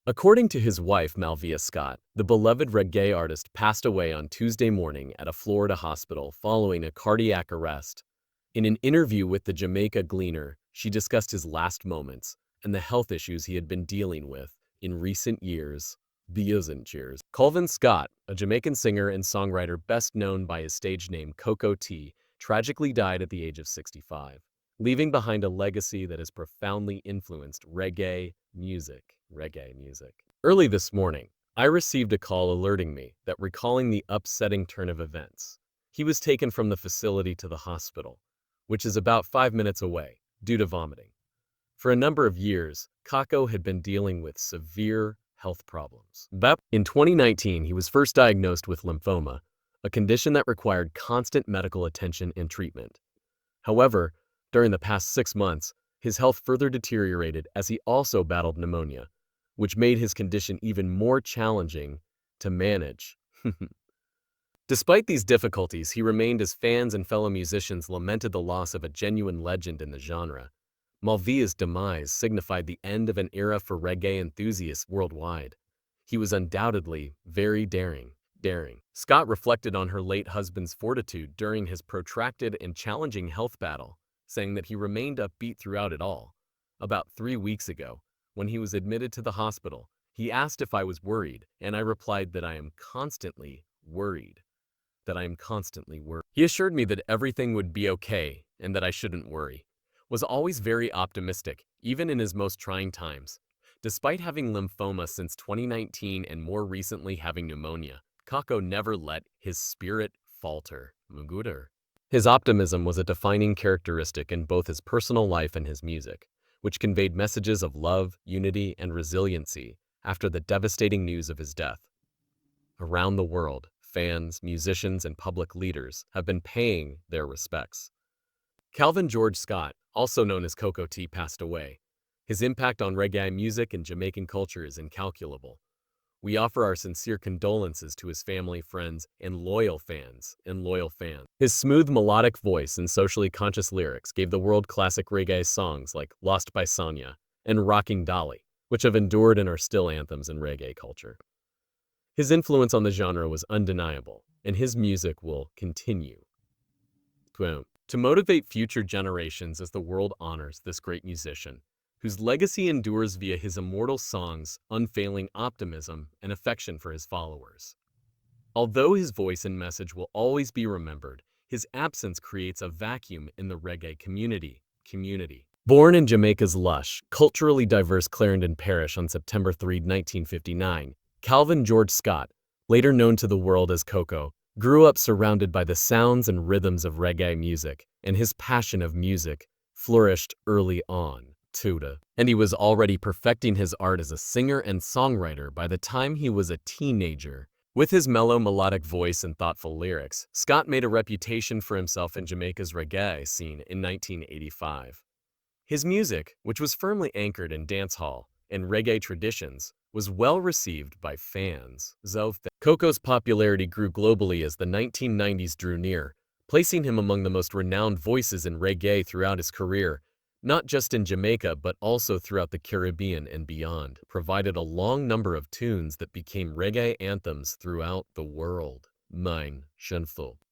According to his wife, Malvia Scott, the beloved reggae artist passed away on Tuesday morning at a Florida hospital following a cardiac arrest. In an interview with the Jamaica Gleaner, she discussed his last moments and the health issues he had been dealing with in recent years. Calvin Scott, a Jamaican singer and songwriter best known by his stage name Coco T, tragically died at the age of 65, leaving behind a legacy that has profoundly influenced reggae music. Early this morning, I received a call alerting me that recalling the upsetting turn of events. He was taken from the facility to the hospital, which is about 5 minutes away, due to vomiting. For a number of years, Kako had been dealing with severe health problems. In 2019, he was first diagnosed with lymphoma, a condition that required constant medical attention and treatment. However, during the past 6 months, his health further deteriorated as he also battled pneumonia, which made his condition even more challenging to manage. Despite these difficulties, he remained as fans and fellow musicians lamented the loss of a genuine legend in the genre. Malvia's demise signified the end of an era for reggae enthusiasts worldwide. He was undoubtedly very daring. Scott reflected on her late husband's fortitude during his protracted and challenging health battle, saying that he remained upbeat throughout it all. About 3 weeks ago, when he was admitted to the hospital, he asked if I was worried, and I replied that I am constantly worried. He assured me that everything would be okay and that I shouldn't worry. Was always very optimistic, even in his most trying times. Despite having lymphoma since 2019 and more recently having pneumonia, Kako never let his spirit falter. His optimism was a defining characteristic in both his personal life and his music, which conveyed messages of love, unity, and resiliency after the devastating news of his death. Around the world, fans, musicians, and public leaders have been paying their respects. Calvin George Scott, also known as Coco T, passed away. His impact on reggae music and Jamaican culture is incalculable. We offer our sincere condolences to his family, friends, and loyal fans. His smooth melodic voice and socially conscious lyrics gave the world classic reggae songs like Lost by Sonia and Rocking Dolly, which have endured and are still anthems in reggae culture. His influence on the genre was undeniable, and his music will continue to motivate future generations as the world honors this great musician, whose legacy endures via his immortal songs, unfailing optimism, and affection for his followers. Although his voice and message will always be remembered, his absence creates a vacuum in the reggae community. Born in Jamaica's lush, culturally diverse Clarendon Parish on September 3, 1959, Calvin George Scott, later known to the world as Coco, grew up surrounded by the sounds and rhythms of reggae music, and his passion of music flourished early on. And he was already perfecting his art as a singer and songwriter by the time he was a teenager. With his mellow melodic voice and thoughtful lyrics, Scott made a reputation for himself in Jamaica's reggae scene in 1985. His music, which was firmly anchored in dancehall and reggae traditions, was well received by fans. Coco's popularity grew globally as the 1990s drew near, placing him among the most renowned voices in reggae throughout his career. Not just in Jamaica but also throughout the Caribbean and beyond, provided a long number of tunes that became reggae anthems throughout the world.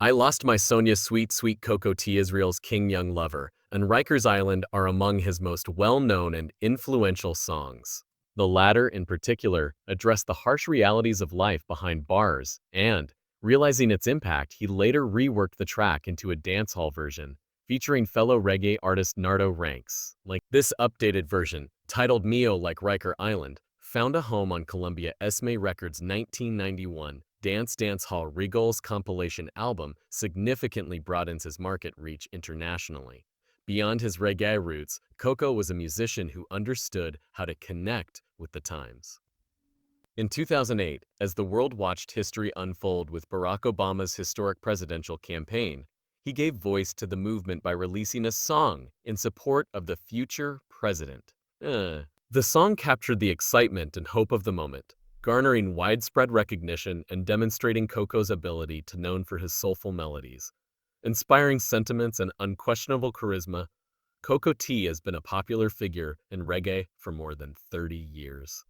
I Lost My Sonia, Sweet Sweet Coco T, Israel's King Young Lover, and Rikers Island are among his most well-known and influential songs. The latter, in particular, addressed the harsh realities of life behind bars, and, realizing its impact, he later reworked the track into a dancehall version, featuring fellow reggae artist Nardo Ranks. This updated version, titled Mio like Riker Island, found a home on Columbia Esme Records' 1991 Dance Hall Regals compilation album, significantly broadens his market reach internationally. Beyond his reggae roots, Coco was a musician who understood how to connect with the times. In 2008, as the world watched history unfold with Barack Obama's historic presidential campaign, he gave voice to the movement by releasing a song in support of the future president. The song captured the excitement and hope of the moment, garnering widespread recognition and demonstrating Coco's ability to known for his soulful melodies. Inspiring sentiments and unquestionable charisma, Coco T has been a popular figure in reggae for more than 30 years.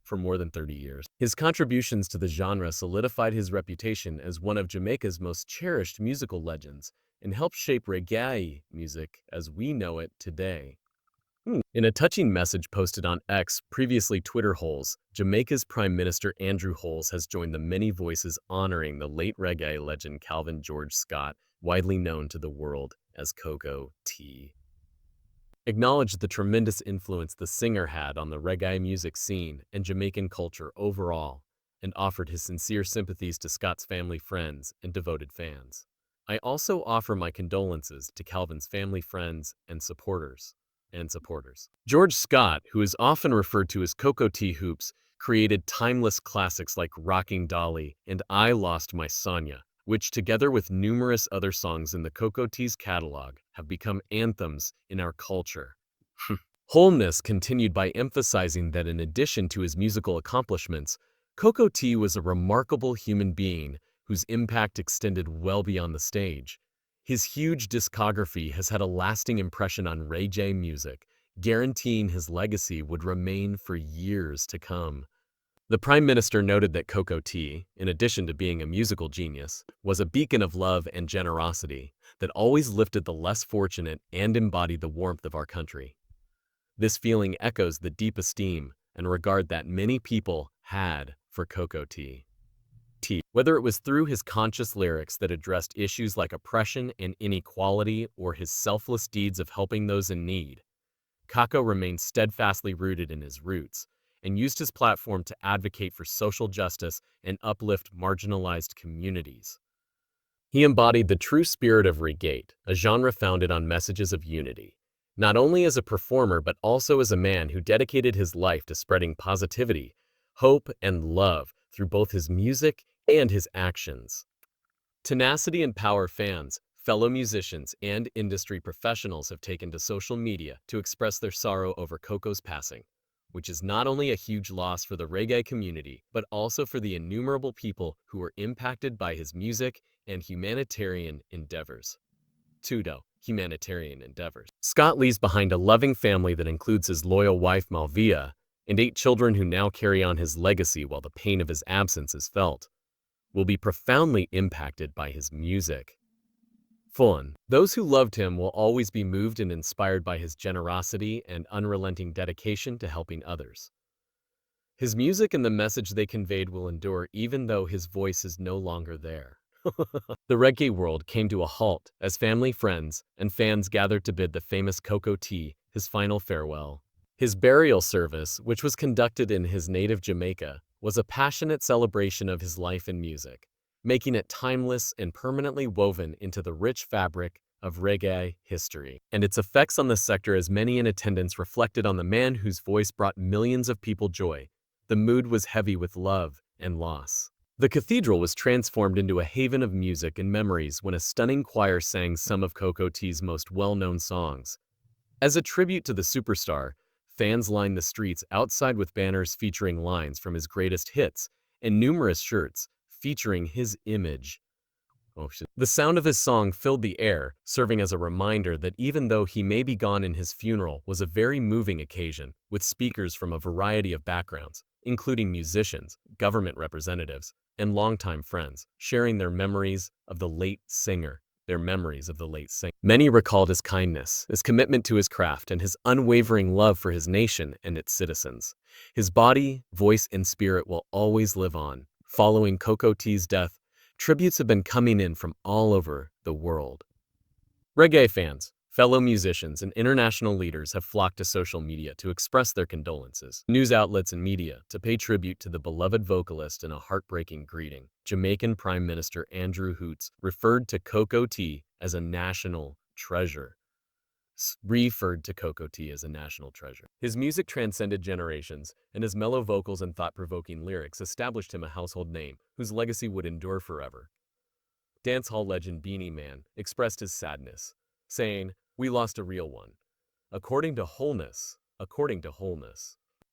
for more than 30 years. His contributions to the genre solidified his reputation as one of Jamaica's most cherished musical legends and helped shape reggae music as we know it today. In a touching message posted on X, previously Twitter Holes, Jamaica's Prime Minister Andrew Holes has joined the many voices honoring the late reggae legend Calvin George Scott, widely known to the world as Coco T. Acknowledged the tremendous influence the singer had on the reggae music scene and Jamaican culture overall, and offered his sincere sympathies to Scott's family, friends, and devoted fans. I also offer my condolences to Calvin's family, friends, and supporters. George Scott, who is often referred to as Coco T. Hoops, created timeless classics like Rocking Dolly and I Lost My Sonya, which together with numerous other songs in the Coco T's catalog have become anthems in our culture. Holness continued by emphasizing that in addition to his musical accomplishments, Coco T was a remarkable human being whose impact extended well beyond the stage. His huge discography has had a lasting impression on reggae music, guaranteeing his legacy would remain for years to come. The Prime Minister noted that Coco T, in addition to being a musical genius, was a beacon of love and generosity that always lifted the less fortunate and embodied the warmth of our country. This feeling echoes the deep esteem and regard that many people had for Coco T. Whether it was through his conscious lyrics that addressed issues like oppression and inequality or his selfless deeds of helping those in need, Coco remained steadfastly rooted in his roots and used his platform to advocate for social justice and uplift marginalized communities. He embodied the true spirit of reggae, a genre founded on messages of unity, not only as a performer but also as a man who dedicated his life to spreading positivity, hope, and love through both his music and his actions. Tenacity and Power fans, fellow musicians, and industry professionals have taken to social media to express their sorrow over Coco's passing, which is not only a huge loss for the reggae community, but also for the innumerable people who were impacted by his music and humanitarian endeavors. Humanitarian endeavors. Scott leaves behind a loving family that includes his loyal wife Malvia and 8 children who now carry on his legacy while the pain of his absence is felt. Will be profoundly impacted by his music. Those who loved him will always be moved and inspired by his generosity and unrelenting dedication to helping others. His music and the message they conveyed will endure even though his voice is no longer there. The reggae world came to a halt as family, friends, and fans gathered to bid the famous Coco T his final farewell. His burial service, which was conducted in his native Jamaica, was a passionate celebration of his life and music, making it timeless and permanently woven into the rich fabric of reggae history. And its effects on the sector, as many in attendance reflected on the man whose voice brought millions of people joy. The mood was heavy with love and loss. The cathedral was transformed into a haven of music and memories when a stunning choir sang some of Coco T's most well-known songs. As a tribute to the superstar, fans lined the streets outside with banners featuring lines from his greatest hits and numerous shirts featuring his image. The sound of his song filled the air, serving as a reminder that even though he may be gone in his funeral was a very moving occasion, with speakers from a variety of backgrounds, including musicians, government representatives, and longtime friends, sharing their memories of the late singer. Many recalled his kindness, his commitment to his craft, and his unwavering love for his nation and its citizens. His body, voice, and spirit will always live on. Following Coco T's death, tributes have been coming in from all over the world. Reggae fans, fellow musicians, and international leaders have flocked to social media to express their condolences. News outlets and media to pay tribute to the beloved vocalist in a heartbreaking greeting. Jamaican Prime Minister Andrew Hoots referred to Coco T as a national treasure. His music transcended generations, and his mellow vocals and thought-provoking lyrics established him a household name whose legacy would endure forever. Dancehall legend Beanie Man expressed his sadness, saying, "We lost a real one." According to Wholeness.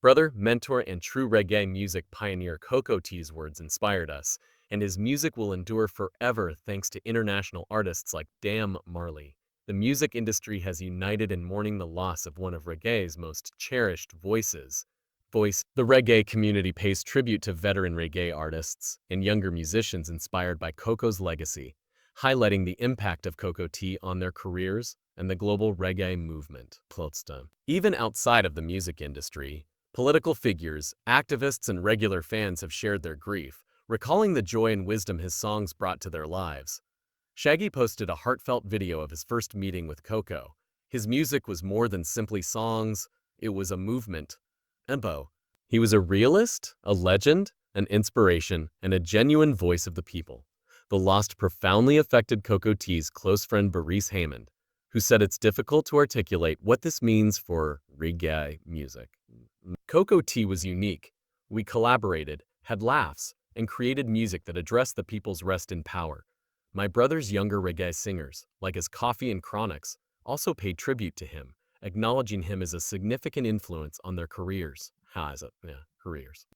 Brother, mentor, and true reggae music pioneer Coco T's words inspired us, and his music will endure forever thanks to international artists like Dam Marley. The music industry has united in mourning the loss of one of reggae's most cherished voices. voice. The reggae community pays tribute to veteran reggae artists and younger musicians inspired by Coco's legacy, highlighting the impact of Coco T on their careers and the global reggae movement. Even outside of the music industry, political figures, activists, and regular fans have shared their grief, recalling the joy and wisdom his songs brought to their lives. Shaggy posted a heartfelt video of his first meeting with Coco. His music was more than simply songs, it was a movement. Embo. He was a realist, a legend, an inspiration, and a genuine voice of the people. The loss profoundly affected Coco T's close friend Baris Hammond, who said it's difficult to articulate what this means for reggae music. Coco T was unique. We collaborated, had laughs, and created music that addressed the people's rest in power. My brother's younger reggae singers, like his Coffee and Chronics, also paid tribute to him, acknowledging him as a significant influence on their careers.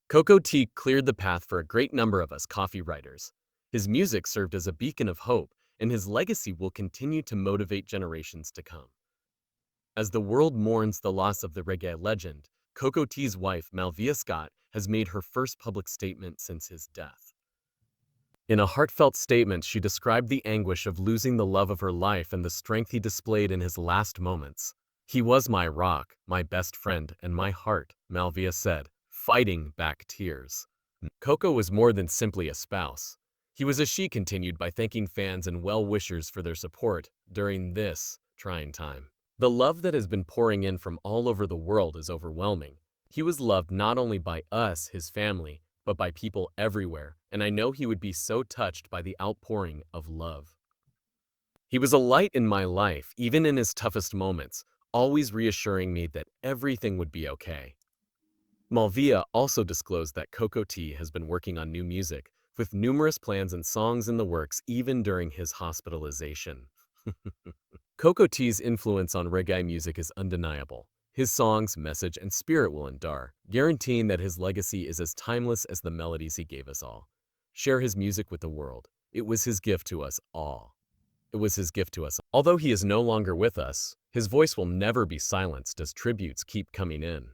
Coco T cleared the path for a great number of us coffee writers. His music served as a beacon of hope, and his legacy will continue to motivate generations to come. As the world mourns the loss of the reggae legend, Coco T's wife, Malvia Scott, has made her first public statement since his death. In a heartfelt statement, she described the anguish of losing the love of her life and the strength he displayed in his last moments. "He was my rock, my best friend, and my heart," Malvia said, fighting back tears. Coco was more than simply a spouse. He was a she continued by thanking fans and well-wishers for their support during this trying time. "The love that has been pouring in from all over the world is overwhelming. He was loved not only by us, his family, but by people everywhere, and I know he would be so touched by the outpouring of love. He was a light in my life, even in his toughest moments, always reassuring me that everything would be okay." Malvia also disclosed that Coco T has been working on new music, with numerous plans and songs in the works even during his hospitalization. Coco T's influence on reggae music is undeniable. His songs, message, and spirit will endure, guaranteeing that his legacy is as timeless as the melodies he gave us all. Share his music with the world. It was his gift to us all. Although he is no longer with us, his voice will never be silenced as tributes keep coming in.